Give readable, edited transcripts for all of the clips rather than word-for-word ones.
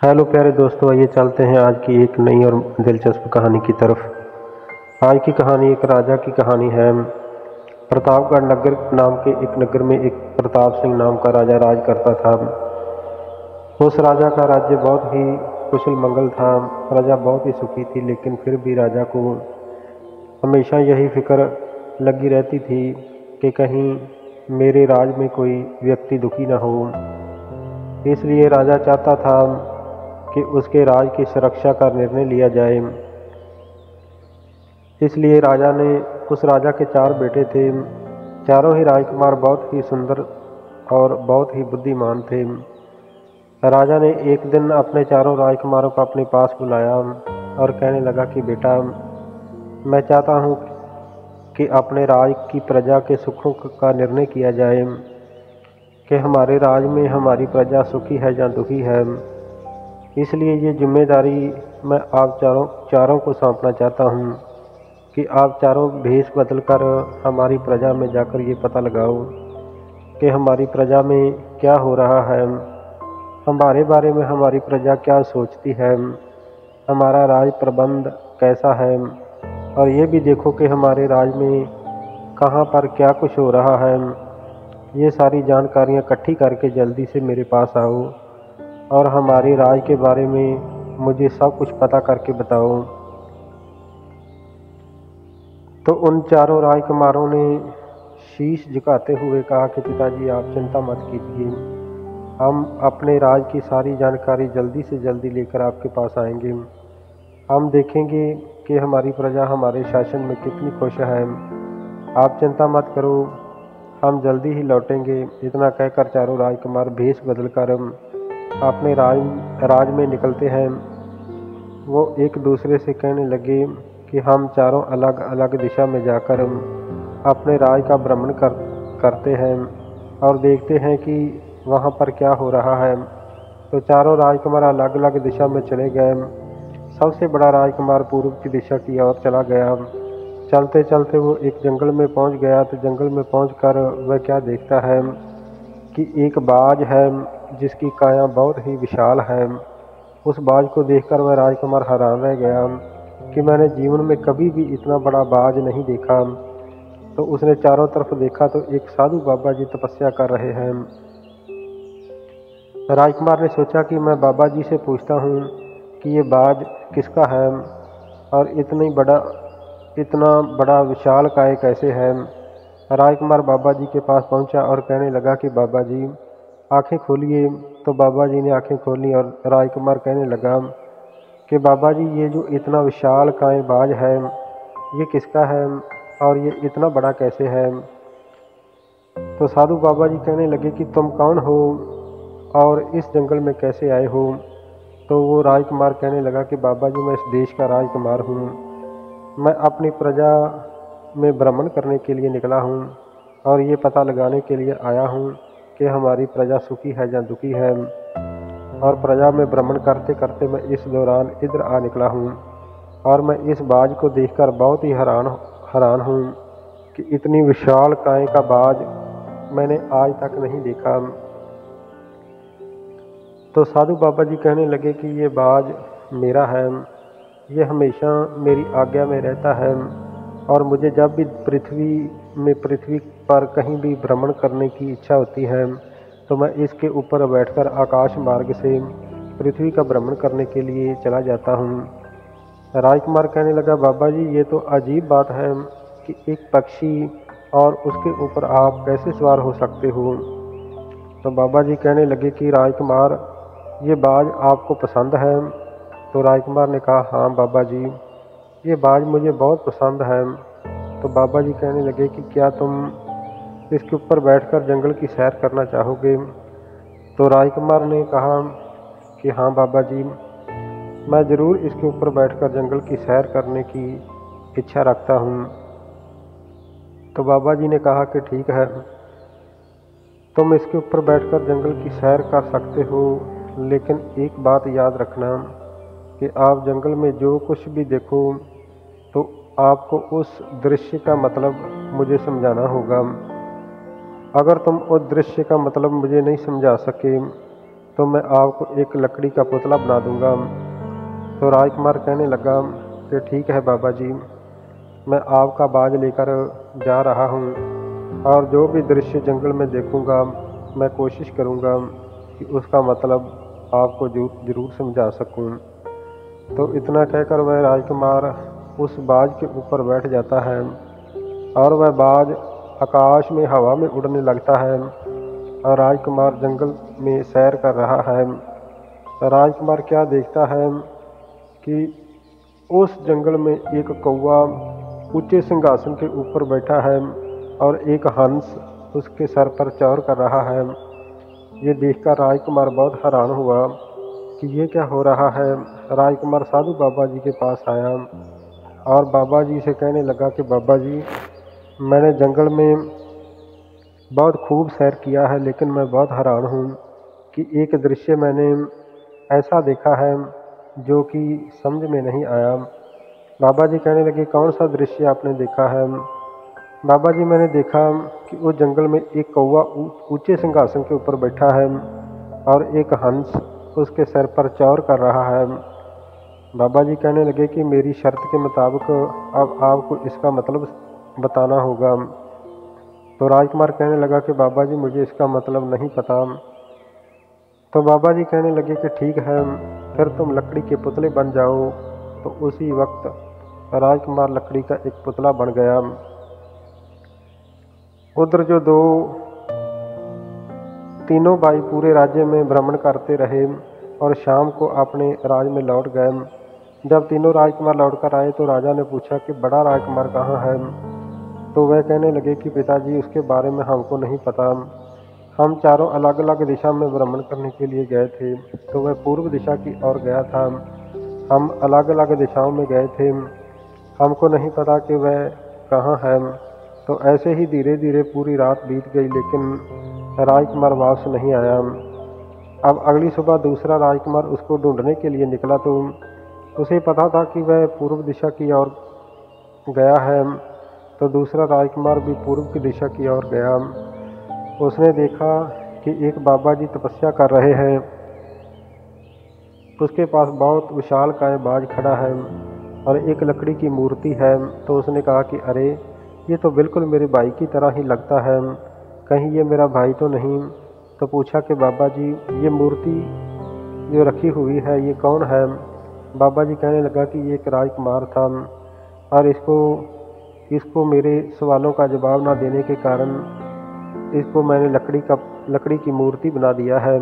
Hello प्यारे दोस्तों, आइए चलते हैं आज की एक नई और दिलचस्प कहानी की तरफ। आज की कहानी एक राजा की कहानी है। प्रतापगढ़ नगर नाम के एक नगर में एक प्रताप सिंह नाम का राजा राज करता था। उस राजा का राज्य बहुत ही कुशल मंगल था। प्रजा बहुत ही सुखी थी, लेकिन फिर भी राजा को हमेशा यही फिक्र लगी रहती थी कि कहीं मेरे राज में कोई व्यक्ति दुखी न हो। इसलिए राजा चाहता था कि उसके राज की सुरक्षा का निर्णय लिया जाए। इसलिए उस राजा के 4 बेटे थे। चारों ही राजकुमार बहुत ही सुंदर और बहुत ही बुद्धिमान थे। राजा ने एक दिन अपने चारों राजकुमारों को अपने पास बुलाया और कहने लगा कि बेटा, मैं चाहता हूँ कि अपने राज की प्रजा के सुखों का निर्णय किया जाए कि हमारे राज में हमारी प्रजा सुखी है या दुखी है। इसलिए ये जिम्मेदारी मैं आप चारों को सौंपना चाहता हूँ कि आप चारों भेष बदल कर हमारी प्रजा में जाकर ये पता लगाओ कि हमारी प्रजा में क्या हो रहा है, हमारे बारे में हमारी प्रजा क्या सोचती है, हमारा राज प्रबंध कैसा है, और ये भी देखो कि हमारे राज में कहाँ पर क्या कुछ हो रहा है। ये सारी जानकारियाँ इकट्ठी करके जल्दी से मेरे पास आओ और हमारे राज के बारे में मुझे सब कुछ पता करके बताओ। तो उन चारों राजकुमारों ने शीश झुकाते हुए कहा कि पिताजी, आप चिंता मत कीजिए, हम अपने राज की सारी जानकारी जल्दी से जल्दी लेकर आपके पास आएंगे। हम देखेंगे कि हमारी प्रजा हमारे शासन में कितनी खुश है। आप चिंता मत करो, हम जल्दी ही लौटेंगे। इतना कहकर चारों राजकुमार भेष बदलकर अपने राज में निकलते हैं। वो एक दूसरे से कहने लगे कि हम चारों अलग अलग दिशा में जाकर अपने राज का भ्रमण करते हैं और देखते हैं कि वहाँ पर क्या हो रहा है। तो चारों राजकुमार अलग अलग दिशा में चले गए। सबसे बड़ा राजकुमार पूर्व की दिशा की ओर चला गया। चलते चलते वो एक जंगल में पहुँच गया। तो जंगल में पहुँचकर वह क्या देखता है कि एक बाज है जिसकी काया बहुत ही विशाल है। उस बाज को देखकर वह राजकुमार हैरान रह गया कि मैंने जीवन में कभी भी इतना बड़ा बाज नहीं देखा। तो उसने चारों तरफ देखा तो एक साधु बाबा जी तपस्या कर रहे हैं। राजकुमार ने सोचा कि मैं बाबा जी से पूछता हूँ कि ये बाज किसका है और इतना बड़ा विशाल काय कैसे है। राजकुमार बाबा जी के पास पहुंचा और कहने लगा कि बाबा जी, आंखें खोलिए। तो बाबा जी ने आंखें खोली और राजकुमार कहने लगा कि बाबा जी, ये जो इतना विशाल काय बाज है ये किसका है और ये इतना बड़ा कैसे है। तो साधु बाबा जी कहने लगे कि तुम कौन हो और इस जंगल में कैसे आए हो। तो वो राजकुमार कहने लगा कि बाबा जी, मैं इस देश का राजकुमार हूँ। मैं अपनी प्रजा में भ्रमण करने के लिए निकला हूँ और ये पता लगाने के लिए आया हूँ कि हमारी प्रजा सुखी है या दुखी है। और प्रजा में भ्रमण करते करते मैं इस दौरान इधर आ निकला हूँ और मैं इस बाज को देखकर बहुत ही हैरान हूँ कि इतनी विशाल काय का बाज मैंने आज तक नहीं देखा। तो साधु बाबा जी कहने लगे कि ये बाज मेरा है, ये हमेशा मेरी आज्ञा में रहता है और मुझे जब भी पृथ्वी पर कहीं भी भ्रमण करने की इच्छा होती है तो मैं इसके ऊपर बैठकर आकाश मार्ग से पृथ्वी का भ्रमण करने के लिए चला जाता हूँ। राजकुमार कहने लगा, बाबा जी, ये तो अजीब बात है कि एक पक्षी और उसके ऊपर आप कैसे सवार हो सकते हो। तो बाबा जी कहने लगे कि राजकुमार, ये बाज आपको पसंद है। तो राजकुमार ने कहा, हाँ बाबा जी, ये बाज मुझे बहुत पसंद है। तो बाबा जी कहने लगे कि क्या तुम इसके ऊपर बैठकर जंगल की सैर करना चाहोगे। तो राजकुमार ने कहा कि हाँ बाबा जी, मैं ज़रूर इसके ऊपर बैठकर जंगल की सैर करने की इच्छा रखता हूँ। तो बाबा जी ने कहा कि ठीक है, तुम इसके ऊपर बैठकर जंगल की सैर कर सकते हो, लेकिन एक बात याद रखना कि आप जंगल में जो कुछ भी देखो तो आपको उस दृश्य का मतलब मुझे समझाना होगा। अगर तुम उस दृश्य का मतलब मुझे नहीं समझा सके तो मैं आपको एक लकड़ी का पुतला बना दूंगा। तो राजकुमार कहने लगा कि ठीक है बाबा जी, मैं आपका बाज लेकर जा रहा हूँ और जो भी दृश्य जंगल में देखूंगा मैं कोशिश करूंगा कि उसका मतलब आपको ज़रूर समझा सकूं। तो इतना कहकर वह राजकुमार उस बाज के ऊपर बैठ जाता है और वह बाज आकाश में हवा में उड़ने लगता है और राजकुमार जंगल में सैर कर रहा है। राजकुमार क्या देखता है कि उस जंगल में एक कौवा ऊंचे सिंहासन के ऊपर बैठा है और एक हंस उसके सर पर चौर कर रहा है। ये देखकर राजकुमार बहुत हैरान हुआ कि ये क्या हो रहा है। राजकुमार साधु बाबा जी के पास आया और बाबा जी से कहने लगा कि बाबा जी, मैंने जंगल में बहुत खूब सैर किया है, लेकिन मैं बहुत हैरान हूँ कि एक दृश्य मैंने ऐसा देखा है जो कि समझ में नहीं आया। बाबा जी कहने लगे कौन सा दृश्य आपने देखा है। बाबा जी, मैंने देखा कि उस जंगल में एक कौवा ऊंचे सिंहासन के ऊपर बैठा है और एक हंस उसके सर पर चौर कर रहा है। बाबा जी कहने लगे कि मेरी शर्त के मुताबिक अब आपको इसका मतलब बताना होगा। तो राजकुमार कहने लगा कि बाबा जी, मुझे इसका मतलब नहीं पता। तो बाबा जी कहने लगे कि ठीक है, फिर तुम लकड़ी के पुतले बन जाओ। तो उसी वक्त राजकुमार लकड़ी का एक पुतला बन गया। उधर जो तीनों भाई पूरे राज्य में भ्रमण करते रहे और शाम को अपने राज में लौट गए। जब तीनों राजकुमार लौट कर आए तो राजा ने पूछा कि बड़ा राजकुमार कहाँ है। तो वह कहने लगे कि पिताजी, उसके बारे में हमको नहीं पता। हम चारों अलग अलग दिशा में भ्रमण करने के लिए गए थे। तो वह पूर्व दिशा की ओर गया था, हम अलग अलग दिशाओं में गए थे, हमको नहीं पता कि वह कहाँ है। तो ऐसे ही धीरे धीरे पूरी रात बीत गई, लेकिन राजकुमार वापस नहीं आया। अब अगली सुबह दूसरा राजकुमार उसको ढूंढने के लिए निकला तो उसे पता था कि वह पूर्व दिशा की ओर गया है। तो दूसरा राजकुमार भी पूर्व की दिशा की ओर गया। उसने देखा कि एक बाबा जी तपस्या कर रहे हैं, उसके पास बहुत विशालकाय बाज खड़ा है और एक लकड़ी की मूर्ति है। तो उसने कहा कि अरे, ये तो बिल्कुल मेरे भाई की तरह ही लगता है, कहीं ये मेरा भाई तो नहीं। तो पूछा कि बाबा जी, ये मूर्ति जो रखी हुई है ये कौन है। बाबा जी कहने लगा कि ये एक राजकुमार था और इसको मेरे सवालों का जवाब ना देने के कारण इसको मैंने लकड़ी की मूर्ति बना दिया है।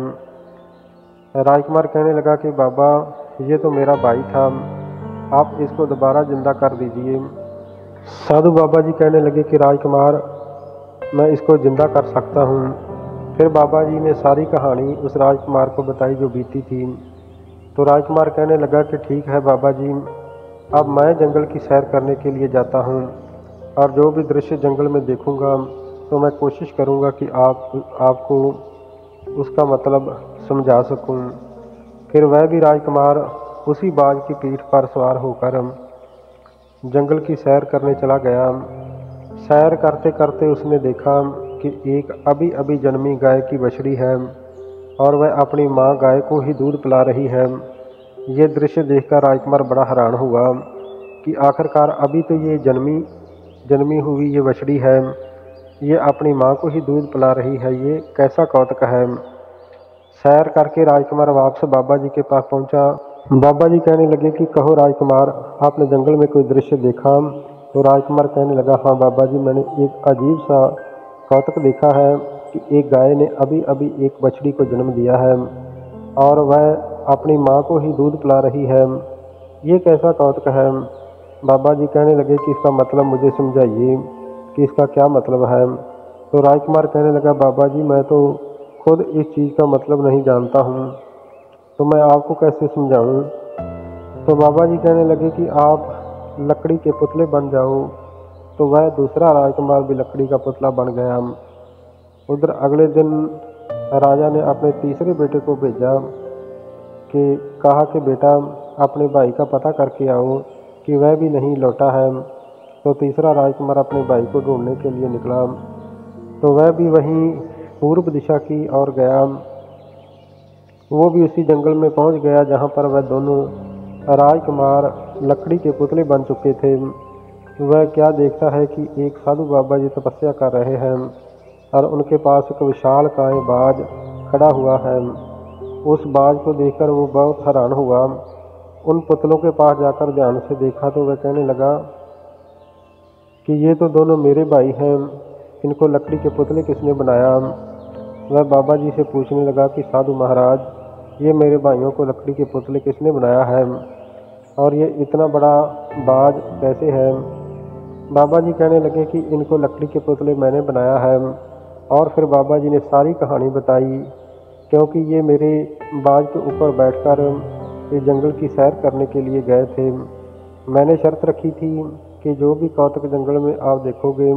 राजकुमार कहने लगा कि बाबा, ये तो मेरा भाई था, आप इसको दोबारा जिंदा कर दीजिए। साधु बाबा जी कहने लगे कि राजकुमार, मैं इसको जिंदा कर सकता हूँ। फिर बाबा जी ने सारी कहानी उस राजकुमार को बताई जो बीती थी। तो राजकुमार कहने लगा कि ठीक है बाबा जी, अब मैं जंगल की सैर करने के लिए जाता हूँ और जो भी दृश्य जंगल में देखूंगा तो मैं कोशिश करूंगा कि आपको उसका मतलब समझा सकूं। फिर वह भी राजकुमार उसी बाज की पीठ पर सवार होकर जंगल की सैर करने चला गया। सैर करते करते उसने देखा कि एक अभी अभी जन्मी गाय की बछड़ी है और वह अपनी माँ गाय को ही दूध पिला रही है। ये दृश्य देखकर राजकुमार बड़ा हैरान हुआ कि आखिरकार अभी तो ये जन्मी हुई ये बछड़ी है, ये अपनी माँ को ही दूध पिला रही है, ये कैसा कौतुक है। सैर करके राजकुमार वापस बाबा जी के पास पहुंचा। बाबा जी कहने लगे कि कहो राजकुमार, आपने जंगल में कोई दृश्य देखा। तो राजकुमार कहने लगा, हाँ बाबा जी, मैंने एक अजीब सा कौतुक देखा है कि एक गाय ने अभी अभी एक बछड़ी को जन्म दिया है और वह अपनी माँ को ही दूध पिला रही है, ये कैसा कौतुक है। बाबा जी कहने लगे कि इसका मतलब मुझे समझाइए कि इसका क्या मतलब है। तो राजकुमार कहने लगा, बाबा जी, मैं तो खुद इस चीज़ का मतलब नहीं जानता हूँ, तो मैं आपको कैसे समझाऊँ। तो बाबा जी कहने लगे कि आप लकड़ी के पुतले बन जाओ। तो वह दूसरा राजकुमार भी लकड़ी का पुतला बन गया। उधर अगले दिन राजा ने अपने तीसरे बेटे को भेजा कि कहा कि बेटा, अपने भाई का पता करके आओ कि वह भी नहीं लौटा है। तो तीसरा राजकुमार अपने भाई को ढूंढने के लिए निकला। तो वह भी वहीं पूर्व दिशा की ओर गया। वो भी उसी जंगल में पहुंच गया जहां पर वह दोनों राजकुमार लकड़ी के पुतले बन चुके थे। वह क्या देखता है कि एक साधु बाबा जी तपस्या कर रहे हैं और उनके पास एक विशालकाय बाज खड़ा हुआ है। उस बाज को देखकर वो बहुत हैरान हुआ। उन पुतलों के पास जाकर ध्यान से देखा तो वह कहने लगा कि ये तो दोनों मेरे भाई हैं, इनको लकड़ी के पुतले किसने बनाया। वह बाबा जी से पूछने लगा कि साधु महाराज, ये मेरे भाइयों को लकड़ी के पुतले किसने बनाया है और ये इतना बड़ा बाज कैसे है। बाबा जी कहने लगे कि इनको लकड़ी के पुतले मैंने बनाया है। और फिर बाबा जी ने सारी कहानी बताई, क्योंकि ये मेरे बाज के ऊपर बैठकर ये जंगल की सैर करने के लिए गए थे। मैंने शर्त रखी थी कि जो भी कौतुक जंगल में आप देखोगे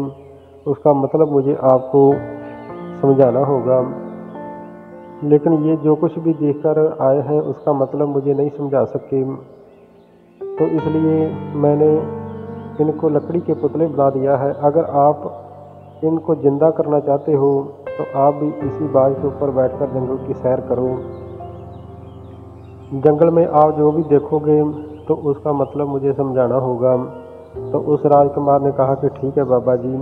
उसका मतलब मुझे आपको समझाना होगा, लेकिन ये जो कुछ भी देखकर आए हैं उसका मतलब मुझे नहीं समझा सके, तो इसलिए मैंने इनको लकड़ी के पुतले बना दिया है। अगर आप इनको जिंदा करना चाहते हो तो आप भी इसी बाज के ऊपर बैठकर जंगल की सैर करो। जंगल में आप जो भी देखोगे तो उसका मतलब मुझे समझाना होगा। तो उस राजकुमार ने कहा कि ठीक है बाबा जी,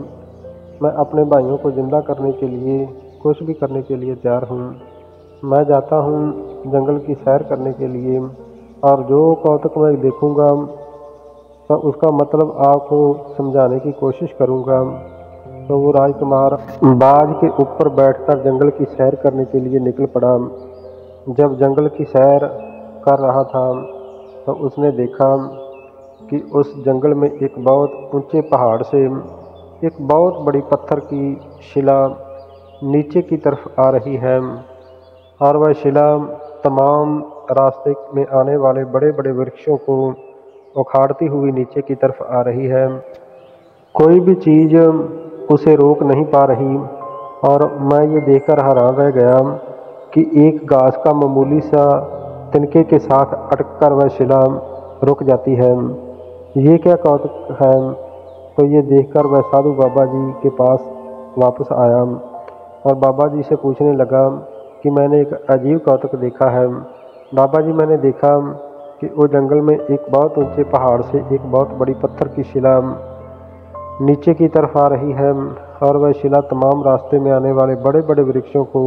मैं अपने भाइयों को जिंदा करने के लिए कुछ भी करने के लिए तैयार हूँ। मैं जाता हूँ जंगल की सैर करने के लिए और जो कौतुक मैं देखूँगा तो उसका मतलब आपको समझाने की कोशिश करूँगा। तो वो राजकुमार बाज के ऊपर बैठकर जंगल की सैर करने के लिए निकल पड़ा। जब जंगल की सैर कर रहा था तो उसने देखा कि उस जंगल में एक बहुत ऊंचे पहाड़ से एक बहुत बड़ी पत्थर की शिला नीचे की तरफ आ रही है और वह शिला तमाम रास्ते में आने वाले बड़े बड़े वृक्षों को उखाड़ती हुई नीचे की तरफ आ रही है। कोई भी चीज़ उसे रोक नहीं पा रही और मैं ये देखकर हैरान रह गया कि एक घास का मामूली सा तिनके के साथ अटककर वह शिला रुक जाती है। ये क्या कौतुक है। तो ये देखकर वह साधु बाबा जी के पास वापस आया और बाबा जी से पूछने लगा कि मैंने एक अजीब कौतुक देखा है। बाबा जी, मैंने देखा कि वो जंगल में एक बहुत ऊंचे पहाड़ से एक बहुत बड़ी पत्थर की शिला नीचे की तरफ आ रही है और वह शिला तमाम रास्ते में आने वाले बड़े बड़े वृक्षों को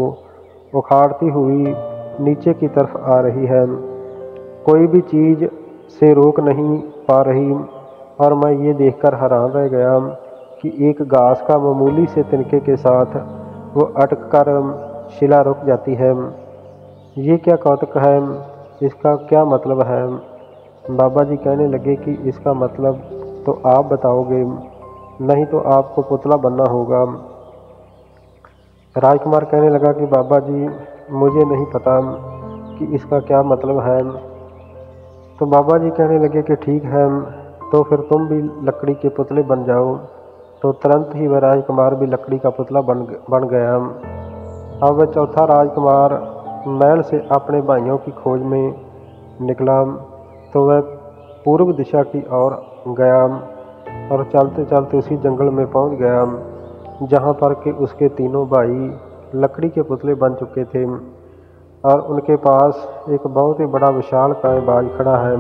उखाड़ती हुई नीचे की तरफ आ रही है। कोई भी चीज़ से रोक नहीं पा रही और मैं ये देखकर हैरान रह गया कि एक घास का मामूली से तिनके के साथ वो अटक कर शिला रुक जाती है। ये क्या कौतुक है, इसका क्या मतलब है। बाबा जी कहने लगे कि इसका मतलब तो आप बताओगे, नहीं तो आपको पुतला बनना होगा। राजकुमार कहने लगा कि बाबा जी, मुझे नहीं पता कि इसका क्या मतलब है। तो बाबा जी कहने लगे कि ठीक है, तो फिर तुम भी लकड़ी के पुतले बन जाओ। तो तुरंत ही वह राजकुमार भी लकड़ी का पुतला बन गया। अब वह चौथा राजकुमार महल से अपने भाइयों की खोज में निकला तो वह पूर्व दिशा की ओर गया और चलते चलते उसी जंगल में पहुंच गया जहां पर कि उसके तीनों भाई लकड़ी के पुतले बन चुके थे और उनके पास एक बहुत ही बड़ा विशालकाय बाज खड़ा है।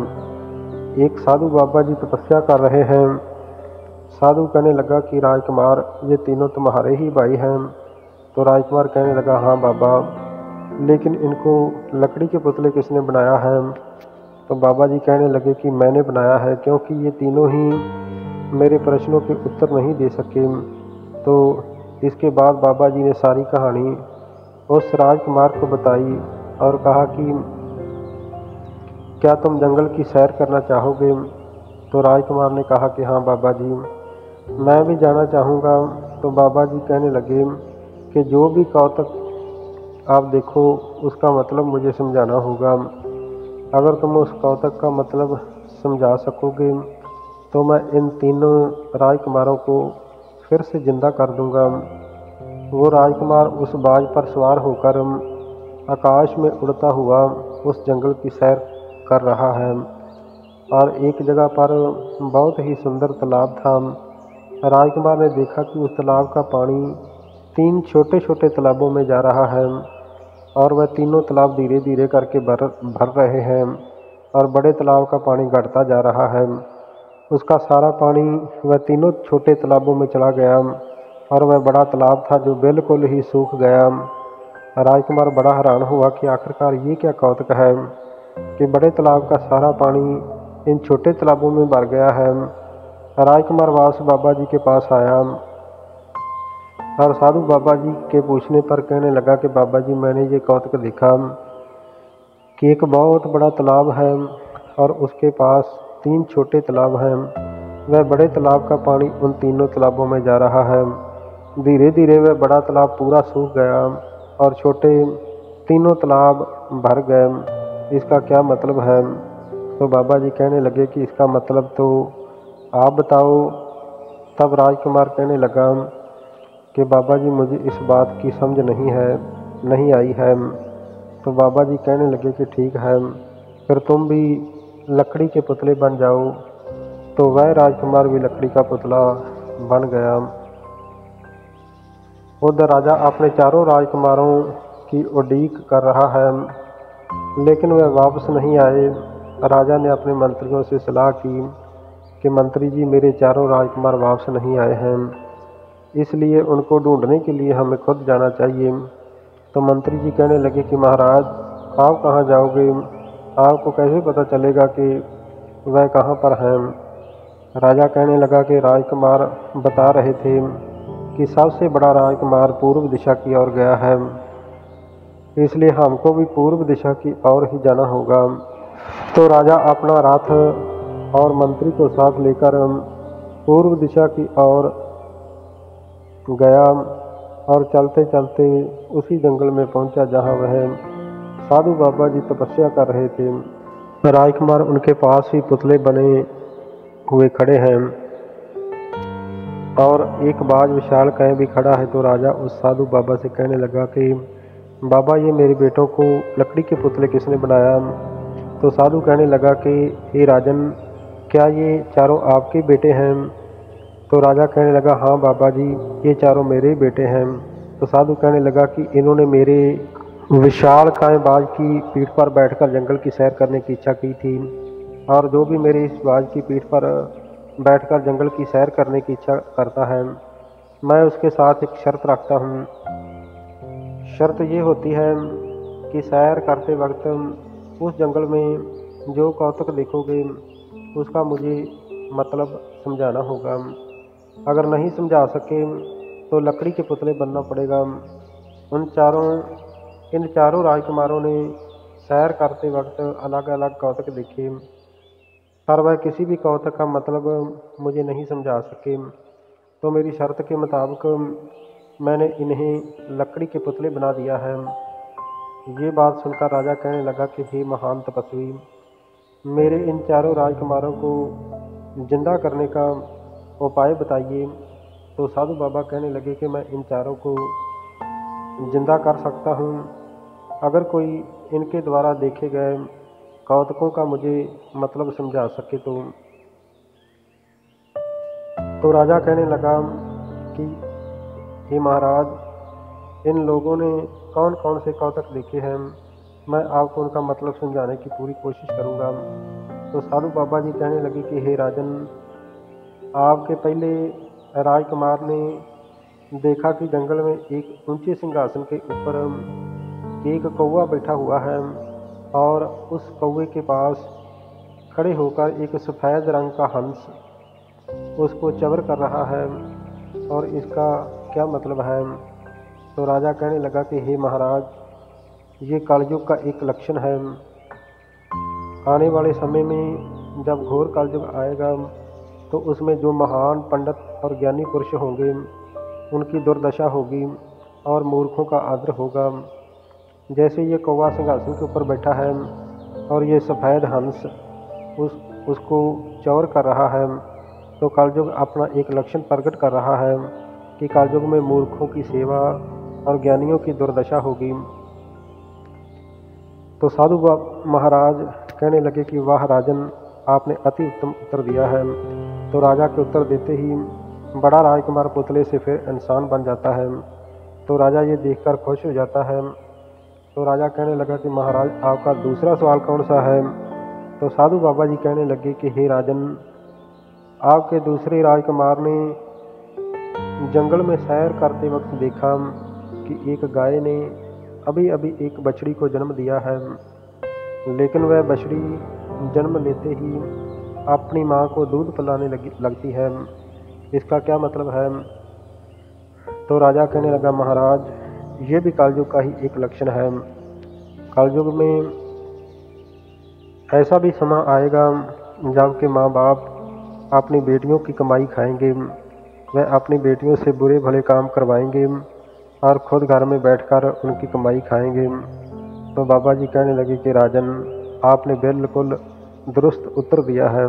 एक साधु बाबा जी तपस्या कर रहे हैं। साधु कहने लगा कि राजकुमार, ये तीनों तुम्हारे ही भाई हैं। तो राजकुमार कहने लगा, हाँ बाबा, लेकिन इनको लकड़ी के पुतले किसने बनाया है। तो बाबा जी कहने लगे कि मैंने बनाया है, क्योंकि ये तीनों ही मेरे प्रश्नों के उत्तर नहीं दे सके। तो इसके बाद बाबा जी ने सारी कहानी उस राजकुमार को बताई और कहा कि क्या तुम जंगल की सैर करना चाहोगे। तो राजकुमार ने कहा कि हाँ बाबा जी, मैं भी जाना चाहूँगा। तो बाबा जी कहने लगे कि जो भी कौतुक आप देखो उसका मतलब मुझे समझाना होगा। अगर तुम उस कौतुक का मतलब समझा सकोगे तो मैं इन तीनों राजकुमारों को फिर से जिंदा कर दूंगा। वो राजकुमार उस बाज पर सवार होकर आकाश में उड़ता हुआ उस जंगल की सैर कर रहा है और एक जगह पर बहुत ही सुंदर तालाब था। राजकुमार ने देखा कि उस तालाब का पानी 3 छोटे छोटे तालाबों में जा रहा है और वह तीनों तालाब धीरे धीरे करके भर रहे हैं और बड़े तालाब का पानी घटता जा रहा है। उसका सारा पानी वह तीनों छोटे तालाबों में चला गया और वह बड़ा तालाब था जो बिल्कुल ही सूख गया। राजकुमार बड़ा हैरान हुआ कि आखिरकार ये क्या कौतुक है कि बड़े तालाब का सारा पानी इन छोटे तालाबों में भर गया है। राजकुमार वापस बाबा जी के पास आया और साधु बाबा जी के पूछने पर कहने लगा कि बाबा जी, मैंने ये कौतुक देखा कि एक बहुत बड़ा तालाब है और उसके पास 3 छोटे तालाब हैं। वह बड़े तालाब का पानी उन तीनों तालाबों में जा रहा है। धीरे धीरे वह बड़ा तालाब पूरा सूख गया और छोटे तीनों तालाब भर गए। इसका क्या मतलब है? तो बाबा जी कहने लगे कि इसका मतलब तो आप बताओ। तब राजकुमार कहने लगा कि बाबा जी, मुझे इस बात की समझ नहीं आई है। तो बाबा जी कहने लगे कि ठीक है, फिर तुम भी लकड़ी के पुतले बन जाओ। तो वह राजकुमार भी लकड़ी का पुतला बन गया। उधर राजा अपने चारों राजकुमारों की उड़ीक कर रहा है, लेकिन वह वापस नहीं आए। राजा ने अपने मंत्रियों से सलाह की कि मंत्री जी, मेरे चारों राजकुमार वापस नहीं आए हैं, इसलिए उनको ढूंढने के लिए हमें खुद जाना चाहिए। तो मंत्री जी कहने लगे कि महाराज, आप कहाँ जाओगे? आपको कैसे पता चलेगा कि वह कहाँ पर हैं? राजा कहने लगा कि राजकुमार बता रहे थे कि सबसे बड़ा राजकुमार पूर्व दिशा की ओर गया है, इसलिए हमको भी पूर्व दिशा की ओर ही जाना होगा। तो राजा अपना रथ और मंत्री को साथ लेकर पूर्व दिशा की ओर गया और चलते चलते उसी जंगल में पहुंचा जहां वह साधु बाबा जी तपस्या कर रहे थे। राजकुमार उनके पास ही पुतले बने हुए खड़े हैं और एक बाज विशालकाय भी खड़ा है। तो राजा उस साधु बाबा से कहने लगा कि बाबा, ये मेरे बेटों को लकड़ी के पुतले किसने बनाया? तो साधु कहने लगा कि हे राजन, क्या ये चारों आपके बेटे हैं? तो राजा कहने लगा, हाँ बाबा जी, ये चारों मेरे बेटे हैं। तो साधु कहने लगा कि इन्होंने मेरे विशालकाय बाज की पीठ पर बैठकर जंगल की सैर करने की इच्छा की थी, और जो भी मेरे इस बाज की पीठ पर बैठकर जंगल की सैर करने की इच्छा करता है, मैं उसके साथ एक शर्त रखता हूँ। शर्त ये होती है कि सैर करते वक्त उस जंगल में जो कौतुक देखोगे उसका मुझे मतलब समझाना होगा। अगर नहीं समझा सके तो लकड़ी के पुतले बनना पड़ेगा। इन चारों राजकुमारों ने सैर करते वक्त अलग अलग कौतुक देखे, पर वह किसी भी कौतुक का मतलब मुझे नहीं समझा सके। तो मेरी शर्त के मुताबिक मैंने इन्हें लकड़ी के पुतले बना दिया है। ये बात सुनकर राजा कहने लगा कि हे महान तपस्वी, मेरे इन चारों राजकुमारों को जिंदा करने का उपाय बताइए। तो साधु बाबा कहने लगे कि मैं इन चारों को जिंदा कर सकता हूँ, अगर कोई इनके द्वारा देखे गए कौतुकों का मुझे मतलब समझा सके तो। राजा कहने लगा कि हे महाराज, इन लोगों ने कौन कौन से कौतुक देखे हैं, मैं आपको उनका मतलब समझाने की पूरी कोशिश करूँगा। तो साधु बाबा जी कहने लगे कि हे राजन, आपके पहले राजकुमार ने देखा कि जंगल में एक ऊंचे सिंहासन के ऊपर एक कौवा बैठा हुआ है और उस कौवे के पास खड़े होकर एक सफ़ेद रंग का हंस उसको चबर कर रहा है, और इसका क्या मतलब है? तो राजा कहने लगा कि हे महाराज, ये कलयुग का एक लक्षण है। आने वाले समय में जब घोर कलयुग आएगा तो उसमें जो महान पंडित और ज्ञानी पुरुष होंगे उनकी दुर्दशा होगी और मूर्खों का आदर होगा। जैसे ये कौवा सिंहासन के ऊपर बैठा है और ये सफ़ेद हंस उसको चौर कर रहा है, तो कलयुग अपना एक लक्षण प्रकट कर रहा है कि कलयुग में मूर्खों की सेवा और ज्ञानियों की दुर्दशा होगी। तो साधु महाराज कहने लगे कि वाह राजन, आपने अति उत्तम उत्तर दिया है। तो राजा के उत्तर देते ही बड़ा राजकुमार पुतले से फिर इंसान बन जाता है। तो राजा ये देखकर खुश हो जाता है। तो राजा कहने लगा कि महाराज आपका दूसरा सवाल कौन सा है। तो साधु बाबा जी कहने लगे कि हे राजन, आपके दूसरे राजकुमार ने जंगल में सैर करते वक्त देखा कि एक गाय ने अभी अभी एक बछड़ी को जन्म दिया है, लेकिन वह बछड़ी जन्म लेते ही अपनी माँ को दूध पिलाने लगती है। इसका क्या मतलब है। तो राजा कहने लगा महाराज ये भी कलयुग का ही एक लक्षण है। कलयुग में ऐसा भी समय आएगा जबकि माँ बाप अपनी बेटियों की कमाई खाएंगे, वह अपनी बेटियों से बुरे भले काम करवाएंगे और खुद घर में बैठकर उनकी कमाई खाएंगे। तो बाबा जी कहने लगे कि राजन आपने बिल्कुल दुरुस्त उत्तर दिया है।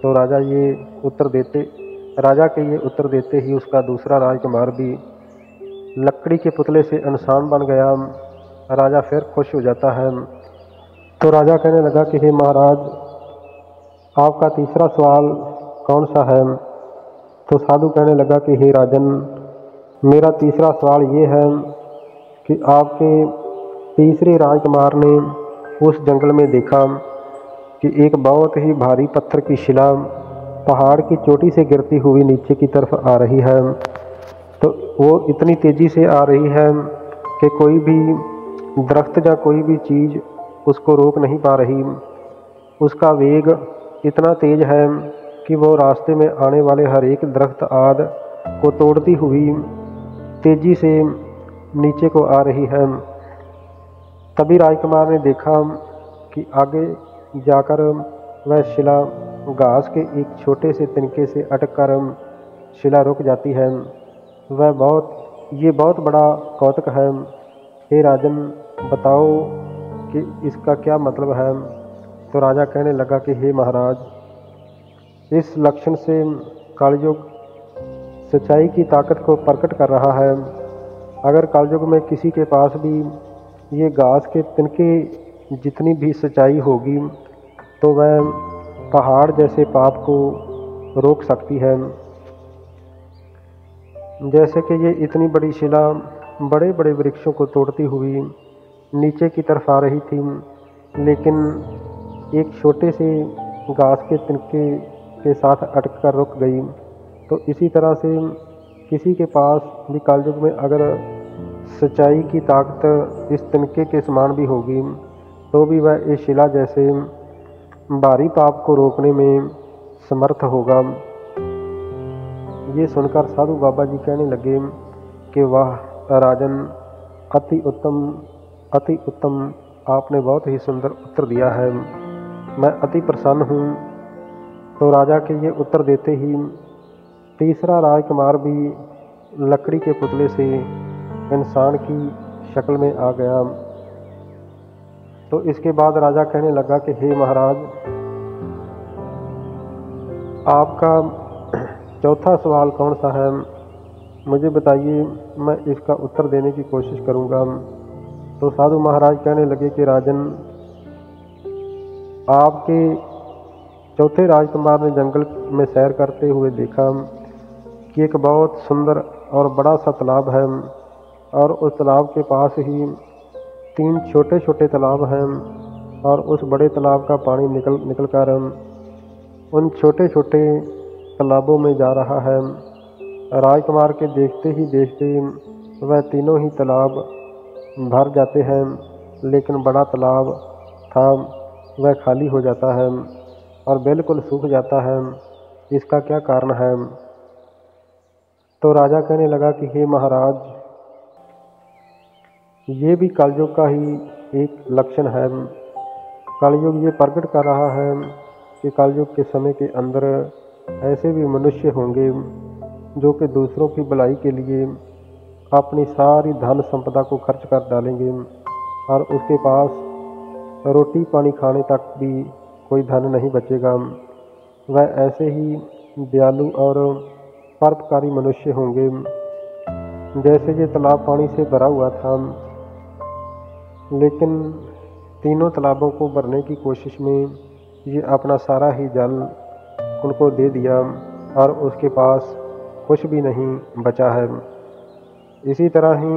तो राजा के ये उत्तर देते ही उसका दूसरा राजकुमार भी लकड़ी के पुतले से इंसान बन गया। राजा फिर खुश हो जाता है। तो राजा कहने लगा कि हे महाराज आपका तीसरा सवाल कौन सा है। तो साधु कहने लगा कि हे राजन मेरा तीसरा सवाल ये है कि आपके तीसरे राजकुमार ने उस जंगल में देखा कि एक बहुत ही भारी पत्थर की शिला पहाड़ की चोटी से गिरती हुई नीचे की तरफ आ रही है। तो वो इतनी तेज़ी से आ रही है कि कोई भी दरख्त या कोई भी चीज़ उसको रोक नहीं पा रही। उसका वेग इतना तेज है कि वो रास्ते में आने वाले हर एक दरख्त आदि को तोड़ती हुई तेजी से नीचे को आ रही है। तभी राजकुमार ने देखा कि आगे जाकर वह शिला घास के एक छोटे से तिनके से अटककर शिला रुक जाती है। ये बहुत बड़ा कौतुक है। हे राजन बताओ कि इसका क्या मतलब है। तो राजा कहने लगा कि हे महाराज इस लक्षण से कलयुग सच्चाई की ताकत को प्रकट कर रहा है। अगर कलयुग में किसी के पास भी ये घास के तिनके जितनी भी सच्चाई होगी तो वह पहाड़ जैसे पाप को रोक सकती है। जैसे कि ये इतनी बड़ी शिला बड़े बड़े वृक्षों को तोड़ती हुई नीचे की तरफ आ रही थी, लेकिन एक छोटे से घास के तिनके के साथ अटक कर रुक गई। तो इसी तरह से किसी के पास भी कलयुग में अगर सच्चाई की ताकत इस तिनके के समान भी होगी तो भी वह इस शिला जैसे भारी पाप को रोकने में समर्थ होगा। ये सुनकर साधु बाबा जी कहने लगे कि वाह राजन अति उत्तम, आपने बहुत ही सुंदर उत्तर दिया है, मैं अति प्रसन्न हूँ। तो राजा के ये उत्तर देते ही तीसरा राजकुमार भी लकड़ी के पुतले से इंसान की शक्ल में आ गया। तो इसके बाद राजा कहने लगा कि हे महाराज आपका चौथा सवाल कौन सा है, मुझे बताइए, मैं इसका उत्तर देने की कोशिश करूँगा। तो साधु महाराज कहने लगे कि राजन आपके चौथे राजकुमार ने जंगल में सैर करते हुए देखा कि एक बहुत सुंदर और बड़ा सा तालाब है और उस तालाब के पास ही 3 छोटे छोटे तालाब हैं और उस बड़े तालाब का पानी निकल कर उन छोटे छोटे तालाबों में जा रहा है। राजकुमार के देखते ही देखते वह तीनों ही तालाब भर जाते हैं, लेकिन बड़ा तालाब था वह खाली हो जाता है और बिल्कुल सूख जाता है। इसका क्या कारण है। तो राजा कहने लगा कि हे महाराज ये भी कलयुग का ही एक लक्षण है। कलयुग ये प्रकट कर रहा है कि कलयुग के समय के अंदर ऐसे भी मनुष्य होंगे जो कि दूसरों की भलाई के लिए अपनी सारी धन संपदा को खर्च कर डालेंगे और उसके पास रोटी पानी खाने तक भी कोई धन नहीं बचेगा। वह ऐसे ही दयालु और परोपकारी मनुष्य होंगे जैसे ये तालाब पानी से भरा हुआ था, लेकिन तीनों तालाबों को भरने की कोशिश में ये अपना सारा ही जल उनको दे दिया और उसके पास कुछ भी नहीं बचा है। इसी तरह ही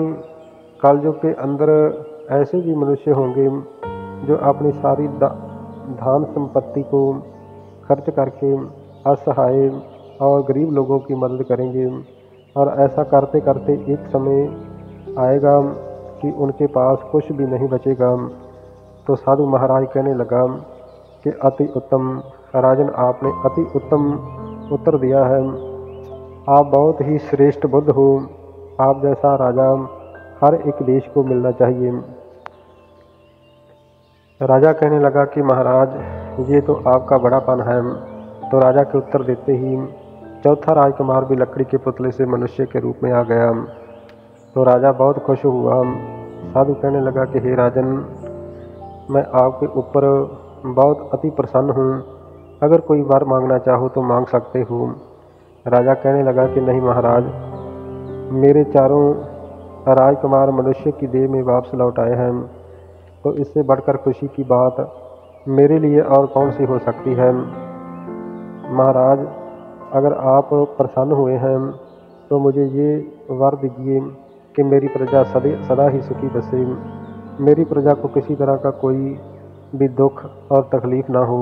कलयुग के अंदर ऐसे भी मनुष्य होंगे जो अपनी सारी धन संपत्ति को खर्च करके असहाय और गरीब लोगों की मदद करेंगे, और ऐसा करते करते एक समय आएगा कि उनके पास कुछ भी नहीं बचेगा। तो साधु महाराज कहने लगा कि अति उत्तम राजन, आपने अति उत्तम उत्तर दिया है। आप बहुत ही श्रेष्ठ बुद्ध हो। आप जैसा राजा हर एक देश को मिलना चाहिए। राजा कहने लगा कि महाराज, ये तो आपका बड़ापन है। तो राजा के उत्तर देते ही चौथा राजकुमार भी लकड़ी के पुतले से मनुष्य के रूप में आ गया। तो राजा बहुत खुश हुआ। साधु कहने लगा कि हे राजन, मैं आपके ऊपर बहुत अति प्रसन्न हूँ। अगर कोई वर मांगना चाहो तो मांग सकते हो। राजा कहने लगा कि नहीं महाराज, मेरे चारों राजकुमार मनुष्य की देह में वापस लौट आए हैं, तो इससे बढ़कर खुशी की बात मेरे लिए और कौन सी हो सकती है। महाराज, अगर आप प्रसन्न हुए हैं तो मुझे ये वर दीजिए कि मेरी प्रजा सदा ही सुखी बसे, मेरी प्रजा को किसी तरह का कोई भी दुख और तकलीफ ना हो।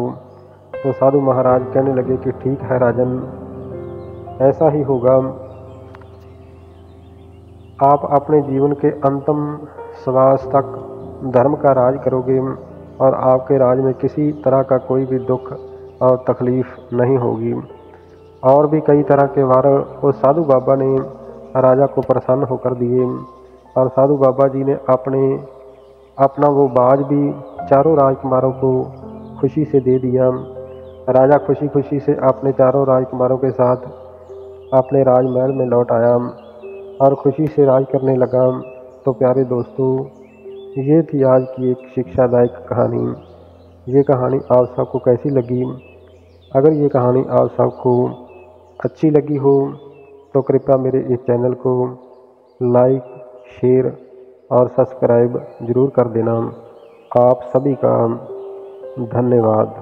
तो साधु महाराज कहने लगे कि ठीक है राजन, ऐसा ही होगा। आप अपने जीवन के अंतिम श्वास तक धर्म का राज करोगे और आपके राज में किसी तरह का कोई भी दुख और तकलीफ नहीं होगी। और भी कई तरह के वर उस साधु बाबा ने राजा को प्रसन्न होकर दिए, और साधु बाबा जी ने अपना वो बाज भी चारों राजकुमारों को खुशी से दे दिया। राजा खुशी खुशी से अपने चारों राजकुमारों के साथ अपने राजमहल में लौट आया और खुशी से राज करने लगा। तो प्यारे दोस्तों, ये थी आज की एक शिक्षादायक कहानी। ये कहानी आप सबको कैसी लगी? अगर ये कहानी आप सबको अच्छी लगी हो तो कृपया मेरे इस चैनल को लाइक, शेयर और सब्सक्राइब ज़रूर कर देना। आप सभी का धन्यवाद।